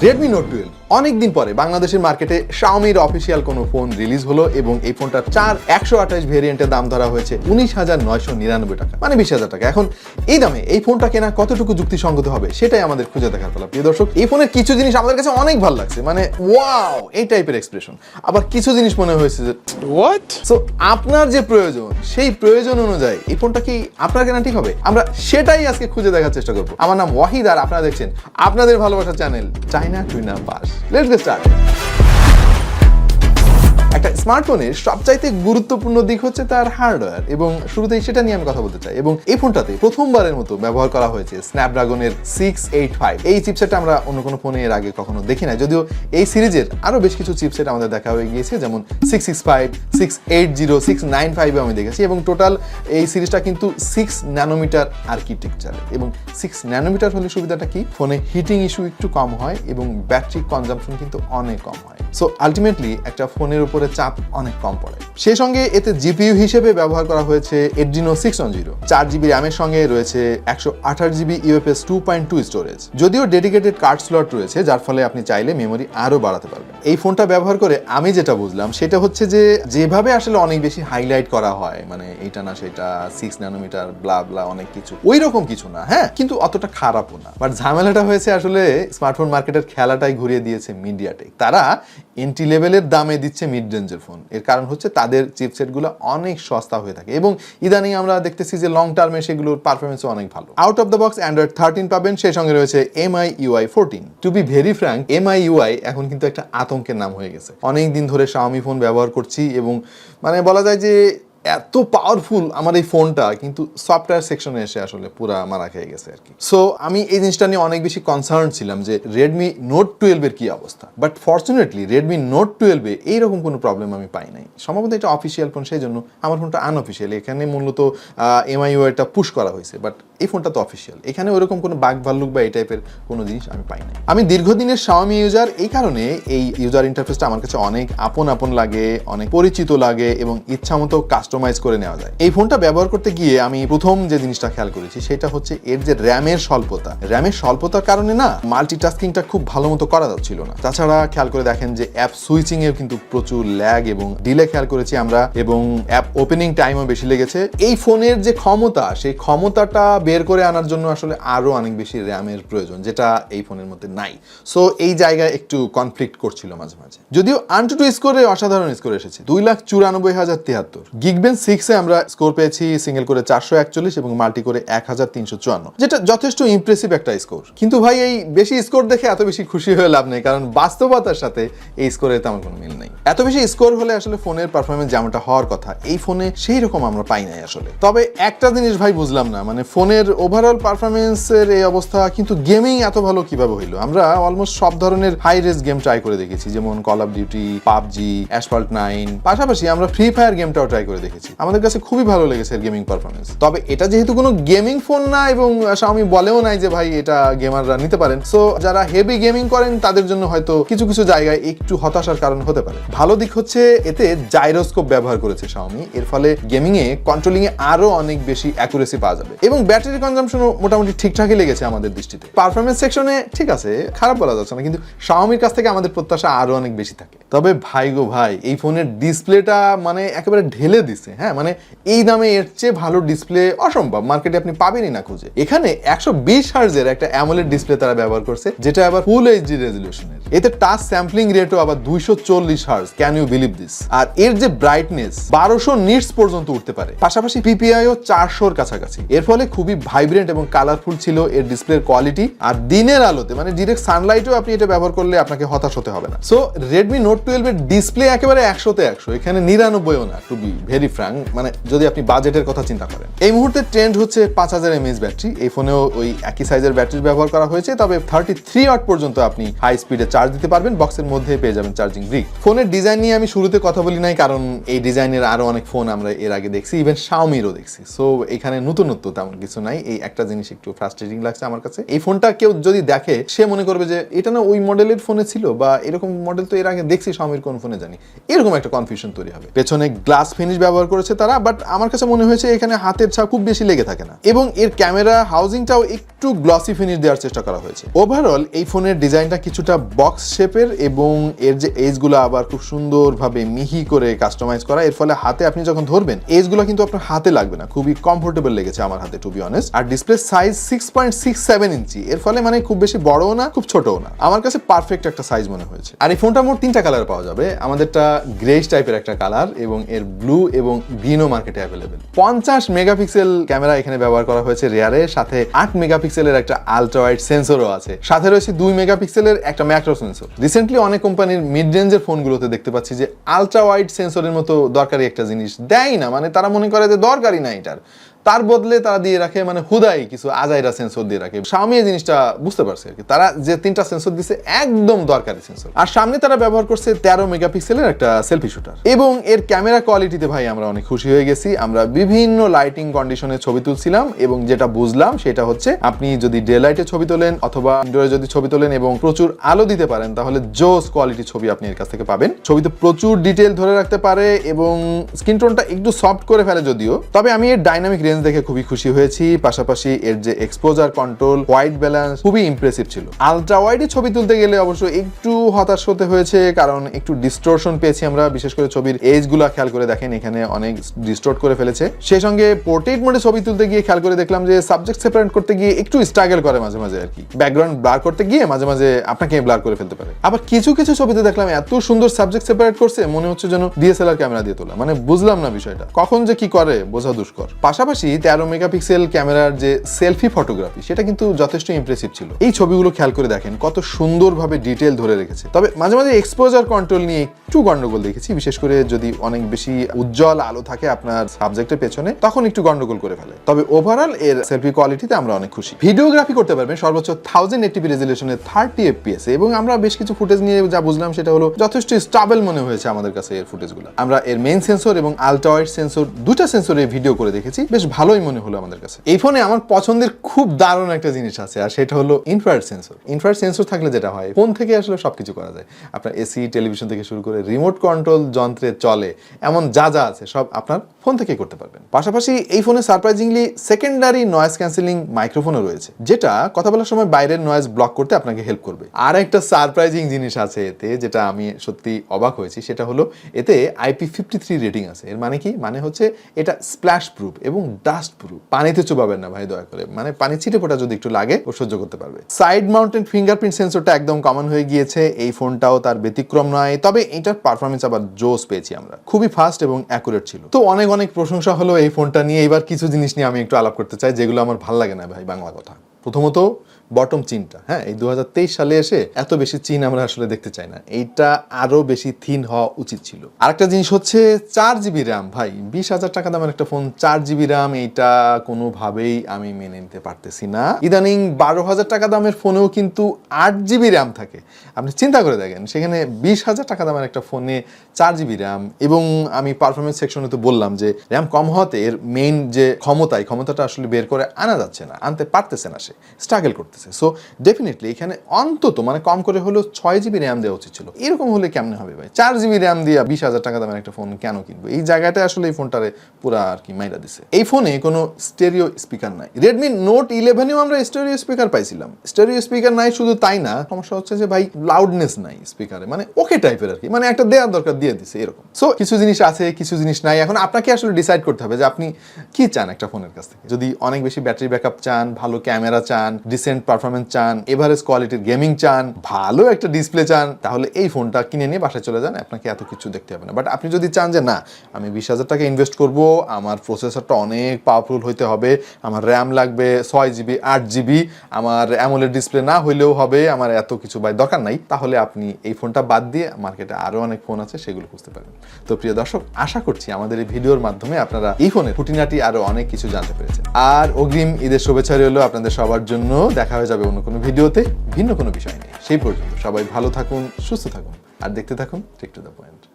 Redmi Note 12 অনেক দিন পরে বাংলাদেশের মার্কেটে Xiaomiর অফিসিয়াল কোনো ফোন রিলিজ হলো এবং এই ফোনটার 128 ভেরিয়েন্টের দাম ধরা হয়েছে 19,999 টাকা, মানে 20,000 টাকা। এখন এই দামে এই ফোনটা কেনা কতটুকু যুক্তিসঙ্গত হবে সেটাই আমাদের খুঁজে দেখার পালা। প্রিয় দর্শক, এই ফোনের কিছু জিনিস আমাদের কাছে অনেক ভালো লাগছে, মানে ওয়াও এই টাইপের এক্সপ্রেশন। আবার কিছু জিনিস মনে হয়েছে যে হোয়াট। সো আপনার যে প্রয়োজন সেই প্রয়োজন অনুযায়ী এই ফোনটা কি আপনার কেনা ঠিক হবে, আমরা সেটাই আজকে খুঁজে দেখার চেষ্টা করবো। আমার নাম ওয়াহিদ আর আপনারা দেখছেন আপনাদের ভালোবাসার চ্যানেল চায়না টুইনা পাস। Let's get start. একটা স্মার্টফোনের সবচাইতে গুরুত্বপূর্ণ দিক হচ্ছে তার হার্ডওয়্যার, এবং শুরুতেই সেটা নিয়ে আমি কথা বলতে চাই। এবং এই ফোনটাতে প্রথমবারের মতো ব্যবহার করা হয়েছে স্ন্যাপড্রাগনের 685। এই চিপসেটটা আমরা অন্য কোনো ফোনে এর আগে কখনো দেখি না, যদিও এই সিরিজের আরো বেশ কিছু চিপসেট আমাদের দেখা হয়ে গিয়েছে, যেমন 665, 680, 695 আমি দেখেছি। এবং টোটাল এই সিরিজটা কিন্তু 6 ন্যানোমিটার আর্কিটেকচার, এবং 6 ন্যানোমিটার হলে সুবিধাটা কি, ফোনে হিটিং ইস্যু একটু কম হয় এবং ব্যাটারি কনজাম্পশন কিন্তু অনেক কম হয়। সো আলটিমেটলি একটা ফোনের উপরে চাপ অনেক কম পড়ে। সেই সঙ্গে এতে জিপিইউ হিসেবে ব্যবহার করা হয়েছে Adreno 610, 4GB র্যামের সঙ্গে রয়েছে 128GB UFS 2.2 স্টোরেজ। যদিও ডেডিকেটেড কার্ড স্লট রয়েছে, যার ফলে আপনি চাইলে মেমোরি আরো বাড়াতে পারবেন। এই ফোনটা ব্যবহার করে আমি যেটা বুঝলাম সেটা হচ্ছে যে যেভাবে আসলে অনেক বেশি হাইলাইট করা হয়, মানে এইটা না সেটা 6 ন্যানোমিটার ব্লা ব্লা অনেক কিছু, ওই রকম কিছু না, হ্যাঁ, কিন্তু অতটা খারাপও না। বাট ঝামেলাটা হয়েছে আসলে স্মার্টফোন মার্কেটের খেলাটাই ঘুরিয়ে দিয়েছে মিডিয়াটেক। তারা এন্ট্রি লেভেলের দামে দিচ্ছে মিড রেঞ্জের ফোন। এর কারণ হচ্ছে তাদের চিপসেটগুলো অনেক সস্তা হয়ে থাকে, এবং ইদানিং আমরা দেখতেছি যে লং টার্মে সেগুলোর পারফরমেন্সও অনেক ভালো। Out of the box Android 13 পাবেন, সেই সঙ্গে রয়েছে MIUI 14। To be very frank, MIUI এখন কিন্তু একটা আতঙ্কের নাম হয়ে গেছে। অনেক দিন ধরে Xiaomi ফোন ব্যবহার করছি এবং মানে বলা যায় যে এত পাওয়ারফুল আমার এই ফোনটা, কিন্তু সফটওয়্যার সেকশনে এসে আসলে পুরা মারা খেয়ে গেছে আর কি। সো আমি এই জিনিসটা নিয়ে অনেক বেশি কনসার্ন ছিলাম যে Redmi Note 12 এর কি অবস্থা। বাট ফর্চুনেটলি Redmi Note 12 এ এইরকম কোনো প্রবলেম আমি পাই নাই। সম্ভবত এটা অফিসিয়াল ফোন, সেই জন্য আমার ফোনটা আনঅফিসিয়াল। এখানে মূলত MIUI-টা পুশ করা হয়েছে, বাট এই ফোনটা তো অফিসিয়াল। এখানে ওইরকম কোনো বাগ ভাল্লুক বা এই টাইপের কোনো জিনিস আমি পাই নাই। আমি দীর্ঘদিনের Xiaomi ইউজার, এই কারণে এই ইউজার ইন্টারফেসটা আমার কাছে অনেক আপন লাগে, অনেক পরিচিত লাগে এবং ইচ্ছা মতো কাস্টমাইজ করে নেওয়া যায়। এই ফোনটা ব্যবহার করতে গিয়ে আমি প্রথম যে জিনিসটা খেয়াল করেছি সেটা হচ্ছে এর যে র্যামের স্বল্পতা। র্যামের স্বল্পতার কারণে না মাল্টিটাস্কিংটা খুব ভালো মতো করা যাচ্ছিল না। তাছাড়া খেয়াল করে দেখেন যে অ্যাপ সুইচিং এর কিন্তু প্রচুর ল্যাগ এবং ডিলে খেয়াল করেছি আমরা, এবং অ্যাপ ওপেনিং টাইমও বেশি লেগেছে। এই ফোনের যে ক্ষমতা, সেই ক্ষমতাটা বের করে আনার জন্য আসলে আরো অনেক বেশি র্যামের প্রয়োজন, যেটা এই ফোনের মধ্যে নাই। সো এই জায়গায় একটু কনফ্লিক্ট করছিল মাঝে মাঝে। যদিও AnTuTu স্কোরে অসাধারণ স্কোর এসেছে, 2,94,073। Geekbench 6 এ আমরা স্কোর পেয়েছি সিঙ্গেল করে 441 এবং মাল্টি করে 1,354, যেটা যথেষ্ট ইমপ্রেসিভ একটা স্কোর। কিন্তু ভাই এই বেশি স্কোর দেখে এত বেশি খুশি হয়ে লাভ নেই, কারণ বাস্তবতার সাথে এই স্কোরের তেমন কোনো মিল নেই। এত বেশি স্কোর হলে আসলে ফোনের পারফরমেন্স যেমনটা হওয়ার কথা এই ফোনে সেই রকম আমরা পাই নাই আসলে। তবে একটা জিনিস ভাই বুঝলাম না, মানে ফোনের ওভারঅল পারফরমেন্সের এই অবস্থা, কিন্তু গেমিং এত ভালো কিভাবে হইলো? আমরা অলমোস্ট সব ধরনের হাই রেস গেম ট্রাই করে দেখেছি, যেমন call of duty, PUBG, asphalt 9, পাশাপাশি আমরা ফ্রি ফায়ার গেমটাও ট্রাই করে দেখেছি। আমাদের কাছে খুবই ভালো লেগেছে গেমিং পারফরমেন্স। তবে এটা যেহেতু কোনো গেমিং ফোন না এবং Xiaomi বলেও নাই যে ভাই এটা গেমাররা নিতে পারেন, সো যারা হেভি গেমিং করেন তাদের জন্য হয়তো কিছু কিছু জায়গায় একটু হতাশার কারণ হতে পারে। ভালো দিক হচ্ছে এতে জাইরোস্কোপ ব্যবহার করেছে Xiaomi, এর ফলে গেমিং এ কন্ট্রোলিং এ আরো অনেক বেশি অ্যাকুরেসি পাওয়া যাবে, এবং ব্যাটারি কনজাম্পশনও মোটামুটি ঠিকঠাকই লেগেছে আমাদের দৃষ্টিতে। পারফরমেন্স সেকশনে ঠিক আছে, খারাপ বলা যাচ্ছে না, কিন্তু Xiaomiর কাছ থেকে আমাদের প্রত্যাশা আরো অনেক বেশি থাকে। তবে ভাই গো ভাই, এই ফোনের ডিসপ্লেটা মানে একেবারে ঢেলে দিছে। হ্যাঁ, মানে এই দামে এর চেয়ে ভালো ডিসপ্লে অসম্ভব, মার্কেটে আপনি পাবেনই না খুঁজে। এখানে 120 হার্জের একটা অ্যামোলেড ডিসপ্লে তারা ব্যবহার করছে, যেটা আবার ফুল এইচডি রেজলিউশনের। এতে টাচ স্যাম্পলিং রেটও আবার 240 hertz, can you believe this? আর এর যে ব্রাইটনেস 1200 নিটস পর্যন্ত উঠতে পারে, পাশাপাশি পিপিআইও 400-র কাছাকাছি। এর ফলে খুবই ভাইব্রেন্ট এবং কালারফুল ছিল এর ডিসপ্লের কোয়ালিটি। আর দিনের আলোতে মানে ডিরেক্ট সানলাইটেও আপনি এটা ব্যবহার করলে আপনাকে হতাশ হতে হবে না। সো Redmi Note 12 এর ডিসপ্লে একেবারে 100-তে 100, এখানে 99ও না, টু বি ভেরি ফ্র্যাঙ্ক, মানে যদি আপনি বাজেটের কথা চিন্তা করেন। এই মুহূর্তে ট্রেন্ড হচ্ছে 5000 mAh ব্যাটারি। এই ফোনেও ওই একই সাইজের ব্যাটারি ব্যবহার করা হয়েছে, তবে 33 ওয়াট পর্যন্ত আপনি হাই স্পিডে চার্জ দিতে পারবেন। বক্সের মধ্যে পেয়ে যাবেন চার্জিং ব্রিক। ফোনের ডিজাইন নিয়ে আমি শুরুতে কথা বলি নাই, কারণ এই ডিজাইনের আরো অনেক ফোন আমরা এর আগে দেখছি, ইভেন Xiaomiরও দেখছি। সো এখানে নতুনত্ব তেমন কিছু নাই, এই একটা জিনিস একটু ফ্রাস্ট্রেটিং লাগছে আমার কাছে। এই ফোনটা কেউ যদি দেখে সে মনে করবে যে এটা না ওই মডেলের ফোনে ছিল, বা এরকম মডেল তো এর আগে দেখছি Xiaomi কোন ফোনে জানি, এরকম একটা কনফিউশন তৈরি হবে। পেছনে গ্লাস ফিনিশ ব্যবহার করেছে তারা, বাট আমার কাছে মনে হয়েছে এখানে হাতের ছাপ খুব বেশি লেগে থাকে না, এবং এর ক্যামেরা হাউজিংটাও একটু গ্লসি ফিনিশ দেওয়ার চেষ্টা করা হয়েছে। ওভারঅল এই ফোনের ডিজাইনটা কিছুটা বক্স শেপের, এবং এর যে এজগুলো আবার খুব সুন্দরভাবে মিহি করে কাস্টমাইজ করা, এর ফলে হাতে আপনি যখন ধরবেন এজগুলো কিন্তু আপনার হাতে লাগবে না, খুবই কমফোর্টেবল লেগেছে আমার হাতে টু বি অনেস্ট। আর ডিসপ্লে সাইজ 6.67 ইঞ্চি, এর ফলে মানে খুব বেশি বড়ও না খুব ছোটও না, আমার কাছে পারফেক্ট একটা সাইজ মনে হয়েছে। আর এই ফোনটা মোট 3টা কালার পাওয়া যাবে, আমাদেরটা গ্রেইশ টাইপের একটা কালার, এবং এর ব্লু এবং গ্রিনও মার্কেটে অ্যাভেলেবেল। 50 মেগাপিক্সেল ক্যামেরা এখানে ব্যবহার করা হয়েছে রিয়ারে, সাথে 8 মেগাপিক্সেলের একটা আলট্রা ওয়াইড সেন্সরও আছে, সাথে রয়েছে 2 মেগাপিক্সেলের একটা ম্যাক্রো সেন্সর। রিসেন্টলি অনেক কোম্পানির মিড রেঞ্জের ফোনগুলোতে দেখতে পাচ্ছি যে আলট্রা ওয়াইড সেন্সরের মতো দরকারি একটা জিনিস দেয় না, মানে তারা মনে করে যে দরকারই না এটার, তার বদলে তারা দিয়ে রাখে মানে হুদাই কিছু আজাইরা সেন্সর দিয়ে রাখে। Xiaomi এই জিনিসটা বুঝতে পারছে আর কি, তারা যে 3টা সেন্সর দিছে একদম দরকারি সেন্সর। আর সামনে তারা ব্যবহার করছে 13 মেগাপিক্সেলের একটা সেলফি শুটার, এবং এর ক্যামেরা কোয়ালিটিতে ভাই আমরা অনেক খুশি হয়ে গেছি। আমরা বিভিন্ন লাইটিং কন্ডিশনে ছবি তুলছিলাম, এবং যেটা বুঝলাম সেটা হচ্ছে আপনি যদি ডে লাইটে ছবি তোলেন অথবা ইনডোরে যদি ছবি তোলেন এবং প্রচুর আলো দিতে পারেন, তাহলে জোস কোয়ালিটি ছবি আপনি এর কাছ থেকে পাবেন। ছবিতে প্রচুর ডিটেল ধরে রাখতে পারে, এবং স্কিন টোনটা একটু সফট করে ফেলে যদিও, তবে আমি এর ডাইনামিক দেখে খুবই খুশি হয়েছি। পাশাপাশি এর যে এক্সপোজার কন্ট্রোল, হোয়াইট ব্যালেন্স খুবই ইমপ্রেসিভ ছিল। আলট্রা ওয়াইডে ছবি তুলতে গেলে অবশ্য একটু হতাশ হতে হয়েছে, কারণ একটু ডিস্টরশন পেয়েছি আমরা, বিশেষ করে ছবির এজগুলা খেয়াল করে দেখেন এখানে অনেক ডিস্টর্ট করে ফেলেছে। সেই সঙ্গে পোর্ট্রেট মোডে ছবি তুলতে গিয়ে খেয়াল করে দেখলাম যে সাবজেক্ট সেপারেট করতে গিয়ে একটু স্ট্রাগল করে মাঝে মাঝে আর কি, ব্যাকগ্রাউন্ড ব্লার করতে গিয়ে মাঝে মাঝে আপনাকে ব্লার করে ফেলতে পারে। আবার কিছু কিছু ছবিতে দেখলাম এত সুন্দর সাবজেক্ট সেপারেট করছে, মনে হচ্ছে যেন ডিএসএলআর ক্যামেরা দিয়ে তোলা, মানে বুঝলাম না বিষয়টা, কখন যে কি করে বোঝা দুষ্কর। পাশাপাশি 13 মেগাপিক্সেল ক্যামেরার যে সেলফি ফটোগ্রাফি সেটা কিন্তু যথেষ্ট ইমপ্রেসিভ ছিল। এই ছবিগুলো খেয়াল করে দেখেন কত সুন্দরভাবে ডিটেল ধরে রেখেছে। তবে মাঝে মাঝে এক্সপোজার কন্ট্রোল নিয়ে একটু গন্ডগোল দেখেছি, বিশেষ করে যদি অনেক বেশি উজ্জ্বল আলো থাকে আপনার সাবজেক্টের পেছনে, তখন একটু গন্ডগোল করে ফেলে। তবে ওভারঅল এর সেলফি কোয়ালিটিতে আমরা অনেক খুশি। ভিডিওগ্রাফি করতে পারবেন সর্বোচ্চ 1080p রেজুলেশনে 30 fps, এবং আমরা বেশ কিছু ফুটেজ নিয়ে যা বুঝলাম সেটা হলো যথেষ্ট স্টেবল মনে হয়েছে আমাদের কাছে এর ফুটেজগুলো। আমরা এর মেইন সেন্সর এবং আলট্রা ওয়াইড সেন্সর দুটা সেন্সরে ভিডিও করে দেখেছি, বেশ ভালোই মনে হলো আমাদের কাছে। এই ফোনে আমার পছন্দের খুব দারুণ একটা জিনিস আছে, আর সেটা হলো ইনফ্রারেড সেন্সর। ইনফ্রারেড সেন্সর থাকলে যেটা হয়, ফোন থেকে আসলে সবকিছু করা যায়। আপনার এসি, টেলিভিশন থেকে শুরু করে রিমোট কন্ট্রোল যন্ত্রে চলে এমন যা যা আছে সব আপনার ফোন থেকেই করতে পারবেন। পাশাপাশি এই ফোনে সারপ্রাইজিংলি সেকেন্ডারি নয়েজ ক্যান্সেলিং মাইক্রোফোনও রয়েছে, যেটা কথা বলার সময় বাইরের নয়েজ ব্লক করতে আপনাকে হেল্প করবে। আর একটা সারপ্রাইজিং জিনিস আছে এতে, যেটা আমি সত্যি অবাক হয়েছি, সেটা হলো এতে IP53 রেটিং আছে। এর মানে কি? মানে হচ্ছে এটা স্প্ল্যাশ প্রুফ এবং ডাস্ট প্রুফ। পানিতে চুবাবেন না ভাই দয়া করে, মানে পানি ছিটে ফোটা যদি একটু লাগে ও সহ্য করতে পারবে। সাইড মাউন্টেড ফিঙ্গারপ্রিন্ট সেন্সরটা একদম কমন হয়ে গিয়েছে, এই ফোনটাও তার ব্যতিক্রম নয়, তবে এটার পারফরমেন্স আবার জোস পেয়েছি আমরা, খুবই ফাস্ট এবং অ্যাকুরেট ছিল। তো অনেক অনেক প্রশংসা হলো এই ফোনটা নিয়ে। এবার কিছু জিনিস নিয়ে আমি একটু আলাপ করতে চাই যেগুলো আমার ভালো লাগে না ভাই, বাংলা কথা। প্রথমত বটম চিনটা, হ্যাঁ, এই 2023 সালে এসে এত বেশি চিন আমরা আসলে দেখতে চাই না, এইটা আরো বেশি থিন হওয়া উচিত ছিল। আরেকটা জিনিস হচ্ছে 4GB র্যাম। ভাই 20,000 টাকা দামের একটা ফোন 4GB র্যাম, এইটা কোনোভাবেই আমি মেনে নিতে পারতেছি না। ইদানিং 12,000 টাকা দামের ফোনেও কিন্তু 8GB র্যাম থাকে, আপনি চিন্তা করে দেখেন, সেখানে 20,000 টাকা দামের একটা ফোনে 4GB র্যাম। এবং আমি পারফরমেন্স সেকশনে তো বললাম যে র্যাম কম হওয়াতে এর মেইন যে ক্ষমতাটা আসলে বের করে আনা যাচ্ছে না, আনতে পারতেছে না, সে স্ট্রাগল করতেছে। সো ডেফিনেটলি এখানে অন্তত মানে কম করে হলেও 6GB র্যাম দেওয়া উচিত ছিল। এরকম হলে কেমনে হবে ভাই? 4GB র্যাম দিয়ে 20,000 টাকা দামের একটা ফোন কেন কিনবো? এই জায়গাটা আসলে এই ফোনটারে পুরা আর কি মাইরা দিছে। এই ফোনে কোনো স্টেরিও স্পিকার নাই। Redmi Note 11এও আমরা স্টেরিও স্পিকার পাইছিলাম, স্টেরিও স্পিকার নাই। শুধু তাই না, সমস্যা হচ্ছে যে ভাই লাউডনেস নাই স্পিকারে, মানে ওকে টাইপের আর কি, মানে একটা দেওয়ার দরকার দিয়ে দিছে এরকম। সো কিছু জিনিস আছে, কিছু জিনিস নাই। এখন আপনাকে আসলে ডিসাইড করতে হবে যে আপনি কি চান একটা ফোনের কাছ থেকে। যদি অনেক বেশি ব্যাটারি ব্যাকআপ চান, ভালো ক্যামেরা চান, ডিসেন্ট পারফরমেন্স চান, এভারেজ কোয়ালিটির গেমিং চান, ভালো একটা ডিসপ্লে চান, তাহলে এই ফোনটা কিনে নিয়ে বাসায় চলে যান, আপনাকে এত কিছু দেখতে হবে না। বাট আপনি যদি চান যে না, আমি 20,000 টাকা ইনভেস্ট করব, আমার প্রসেসরটা অনেক পাওয়ারফুল হইতে হবে, আমার র্যাম লাগবে 6GB 8GB, আমার অ্যামোলেড ডিসপ্লে না হইলেও হবে, আমার এত কিছু ভাই দরকার নাই, তাহলে আপনি এই ফোনটা বাদ দিয়ে মার্কেটে আরো অনেক ফোন আছে, সেগুলো খুঁজতে পারেন। তো প্রিয় দর্শক, আশা করছি আমাদের এই ভিডিওর মাধ্যমে আপনারা এই ফোনের খুঁটিনাটি আরো অনেক কিছু জানতে পেরেছেন। আর অগ্রিম ঈদের শুভেচ্ছা রইল আপনাদের সবার জন্য। দেখা হয়ে যাবে অন্য কোনো ভিডিওতে ভিন্ন কোনো বিষয় নিয়ে। সেই পর্যন্ত সবাই ভালো থাকুন, সুস্থ থাকুন, আর দেখতে থাকুন ঠিক টু দ্য পয়েন্ট।